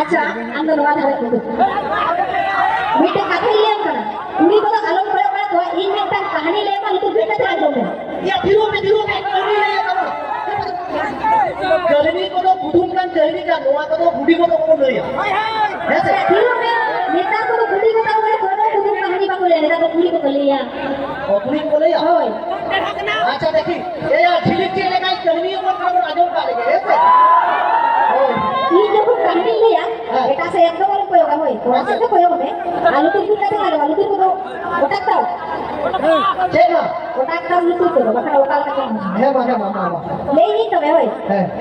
अच्छा अंदर नवा धारे को मीटे कथा ले करना कुड़ी को आलो बड़ा बड़ा को इन में तक कहानी ले का तो बीते था जो या धीरो में कहानी ले करो जलनी को तो बुधुम kan जलनी का नवा को तो बुढ़ी को तो कौन ले ऐसे धीरो में नेता को तो बुढ़ी को तो बड़े बुधुम कहानी को ले नेता को बुढ़ी को ले लिया और बुढ़ी को ले होय अच्छा देखी ये यार झिलिक के लेगा जलनी को करो आजो का लेके ऐसे ये जो कहानी लिया এটা সে একদম উপযোগ হয় তোমার সাথে প্রয়োগ হবে আলু তো দিতে লাগে আলু তো ওটা দাও চেনা ওটা দাও লুতু করো বাকা ওটা টাকা হ্যাঁ বাবা মামা নেই নি তবে হয়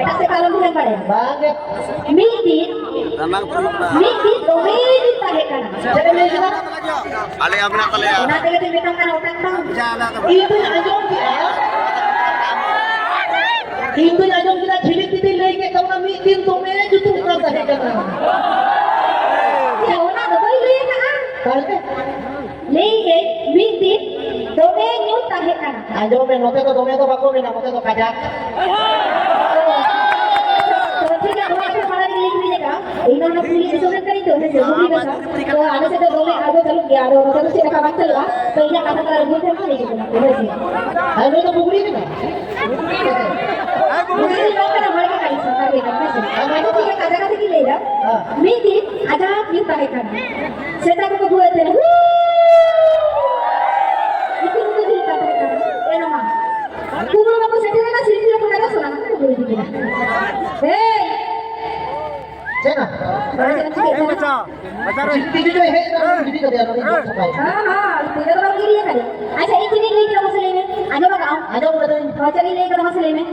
এটা সে কালো দিন পারে বাগে মিদি তুমি দিতা হে কানা যেটা নেই না আলে আপনা তালে ওনা থেকে তুমি বেতন কানা ওটা দাও itu ajong dia itu ajong kita Jhilik दी लेके कब ना मीटिंग तो में जो तुम कर रहे करना ya ona do boy liye ka करके लेके मिदी তুমি নিউতা হে কানা ajong में नोते तो दोमे तो बाको में ना नोते तो काजा तो ठीक है हम आपको बड़ा लिख दीजिएगा इन्होंने पुलिस स्टूडेंट करी तो है जरूरी का तो आने से तो दो में आगे चलो 11 और चलो से का बात चल रहा तो ये कथा करा बोल के नहीं लेके ना है तो बुगड़ी में मुझे लोग ना बड़े का कहीं सुनता है ना मैंने तो ये कथा कथा की ले जा मिदी आजा निउता हे काना सेटा को बुए थे itu tuh kata kata enak mah kumpul kamu sendiri kan sendiri aku kata suara aku boleh bikin hei चेना टीवी जो है ना टीवी का दिया नहीं हाँ तीन तो बाकी लिए करे अच्छा एक चीज लेके रखो सले में आजो बताओ आजो बता तो चली लेके रखो सले में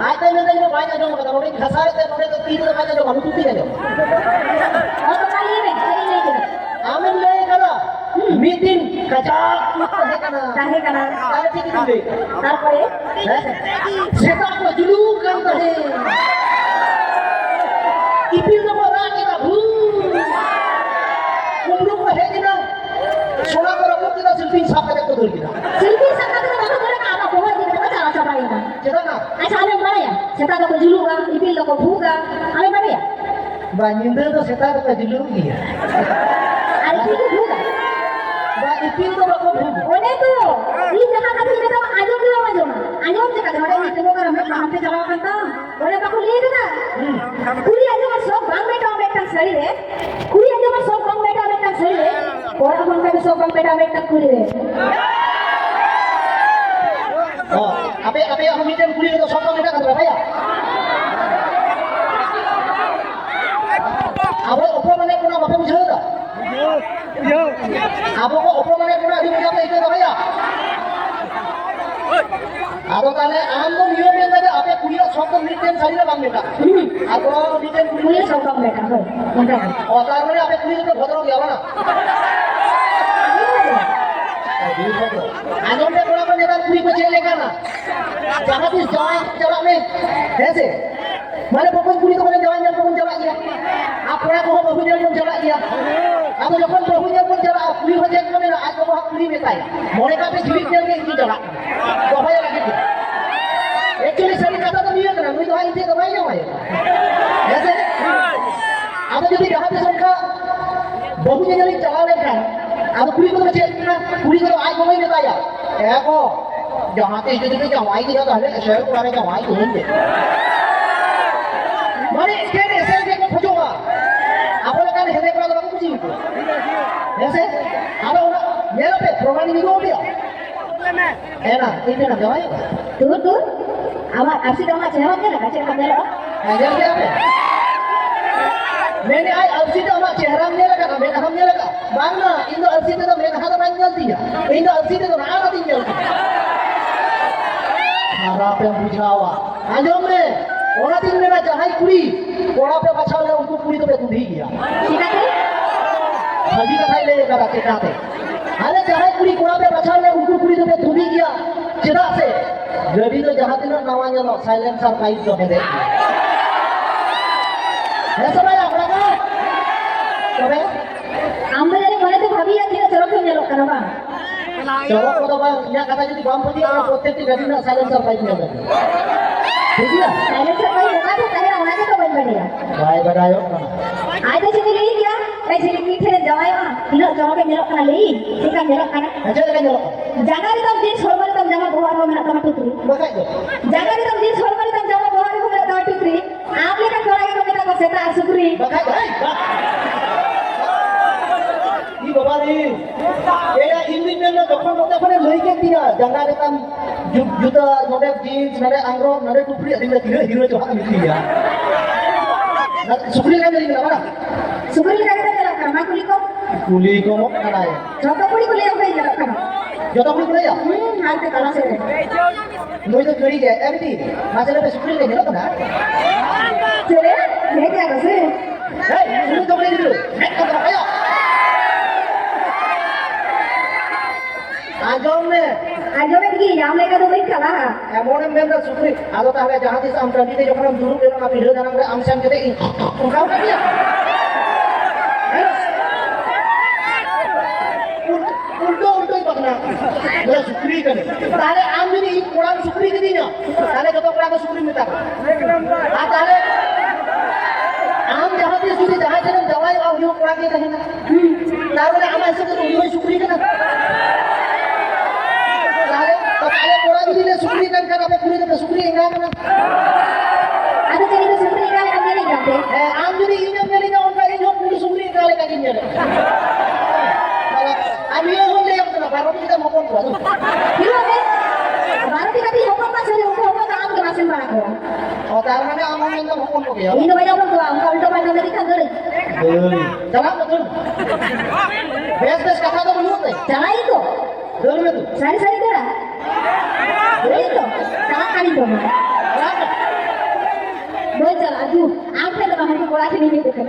आज तो मैं तो बाय आजो बता रोटी खसारे थे रोटी तो तीन तो बाय आजो हम टूटी गए और तो चली में चली लेके आमन ले करा मीटिंग कचाक है कना काहे कना अरे ठीक है তারপরে सेटा को जुलू करता है इपिल तो बड़ा के ना भू मुंडू को है कि ना सोना को रखो कि ना शिल्पी साफ करके तो दूर শিল্পী সাথে কথা বলে না আমার বহুত দিন কথা আছে ভাই না चला ना আচ্ছা আমি বলে সেটা তো জুলুগা ইপিল তো ভুগা আমি বলে बानिंदर तो सेटा को जुलू किया আর কি ভুগা बा इपिल तो रखो भू ওনে তো এই জায়গা কাছে এটা আজও কি আজও না আজও যে কাছে ওটা নিতে করে আমরা কামতে যাওয়া কান্তা ওরে বাকু লিয়ে না কুড়ি আজও সব গান বেটা একটা শরীরে কুড়ি আজও সব গান বেটা একটা শরীরে ওরা কোন কাছে সব গান বেটা একটা কুড়ি রে oh ape हम मीटिंग पूरी तो सब बेटा कर भैया अब ऊपर माने कोना बापे बुझो दा अब को ऊपर माने कोना अभी बुझा नहीं तो भैया अब ताले आम तो नियम में लगे आपे कुड़िया सब तो मीटिंग सारी ना बांग बेटा अब मीटिंग কুড়ি সব গান বেটা হয় কোনটা और तार माने आपे कुड़ी तो भद्र गया ना आजम में कोना माने का कुड़ी को चलेगा ना जहां भी जवान चला में ऐसे माने बबन कुड़ी को माने जवान जब बबन चला गया आप कोना को बबन जब चला गया अब जब बबन जब चला कुड़ी हो जाए माने आज को कुड़ी में काय मोने का पे जीवित चल के की चला तो भाई लगे एक्चुअली सही कथा तो नहीं है ना मुझे तो आई थी तो भाई क्यों आए ऐसे अब যদি जहां पे संख्या बहु जन चला लेगा अब कुड़ी को बचे ना कुड़ी को आज कोई नहीं बताया देखो जहां पे जो जवाई दिया तो है शहर को आने जवाई तो होंगे माने इसके ऐसे देखो खोजोगा आप लोग का हेदे पर तो कुछ नहीं ऐसे अब मेरा पे प्रमाण नहीं हो गया है ना इतने ना जवाई তুই তুই আমার আসি তো আমার চেহারা কে না কাছে কাছে अगर क्या है मैंने आज अलसी तो हमारा चेहरा में लगा था मैंने हम नहीं लगा बांगना इन दो अलसी तो मैंने हाथ में जलती है इन दो अलसी तो ना आती जलती खराब पे बुझावा आज में ओरा दिन में ना चाहे कुड़ी ओरा पे बचा ले उनको कुड़ी तो पे दूध ही गया ঠিক আছে सभी का खाई लेगा बाकी खाते अरे चाहे कुड़ी ओरा पे बचा ले उनको कुड़ी तो पे दूध ही गया चिदा से जब तो जहां दिन नवाज लो साइलेंसर पाइप जो है देख ऐसा भाई अपना का तबे আমরা জানি মনে তো ভাবি আর দিকে চলো কেন লোক কেন বা चलो को तो भाई यहाँ कथा যদি বাম পড়ি আমরা প্রত্যেকটি গাড়ি না সাইলেন্সার পাইপ নিয়ে যাবে ঠিক আছে সাইলেন্সার ভাই হোগা তো তাহলে ওনাকে তো বলবে badaya. Baik badayo. Ada sini lagi ya, kayak sini kita jawab ya, ini jawab yang jelek kali, sikan jelek kan? Aja dengan nyolok. Jangan itu jenis hormon itu jangan bawa orang nak sama putri. Bakai tu. Jangan itu jenis hormon itu jangan bawa orang nak sama putri. Apa kan orang itu kita kau seta asupri. Bakai tu. Ini bapak ni. Ya ini ni dokter pada lagi dia. Jangan dekat juta node jeans, node anggrek, node kupri. Ada hero tu hak mesti ya. Sukri kan jadi kenapa? Supri kita kita jelek kan? Mak kulit kau, Kuli kau mau kena ya. contoh kulit kulit apa yang jelek kan? Jatuh kuli kena ya. Nanti kalau saya. Noi tu kiri ke? Empty. Masalah apa sukri kan jelek kena? Jadi, saya kira kau sih. Hei, sukri tu kena dulu. Ayo. Anjom ni. Ayo lagi, yang mereka tu baik kalah. এমন member সুপ্রি আদো তাহলে জাহাদিস আমরা দিতে যখন আমি দুরু দিলাম আমি ভিডিও জানাম আমসাম যেতে উঠাও না দিয়া উল্টো উল্টোই পাকনা বলে সুপ্রি কেন তাহলে আমি যদি কোরআন সুপ্রি কে দিই না তাহলে যত কোরআন সুপ্রি মেতা আর তাহলে আম জাহাদিস যদি জাহাদিস জওয়াই আর ইউ কোরআন কে দেখেন তাহলে আমার হিসেবে তো ইউ সুপ্রি কেন তাহলে কোরআন দিলে সুপ্রি কেন apa kulit apa sukri enggak kan? Ada jadi itu supri kali kau ni ganti. Am jadi ini kali ni orang ini kulit sukri kali kali ni. Kalau am ini orang yang tu baru kita mau pun tu. Kilo ni, baru kita di hukum pasal hukum kaam ke masing barang kau. Oh, tahu mana am orang yang mau pun tu ya? Ini banyak orang tua, kau itu banyak dari kan dari. Jalan betul. Bes kata tu belum tu. Jangan itu, Betul betul. sari kira. Itu, jangan kali tu. Boleh jalan, aduh, apa yang kamu tu bola sini ni tu kan?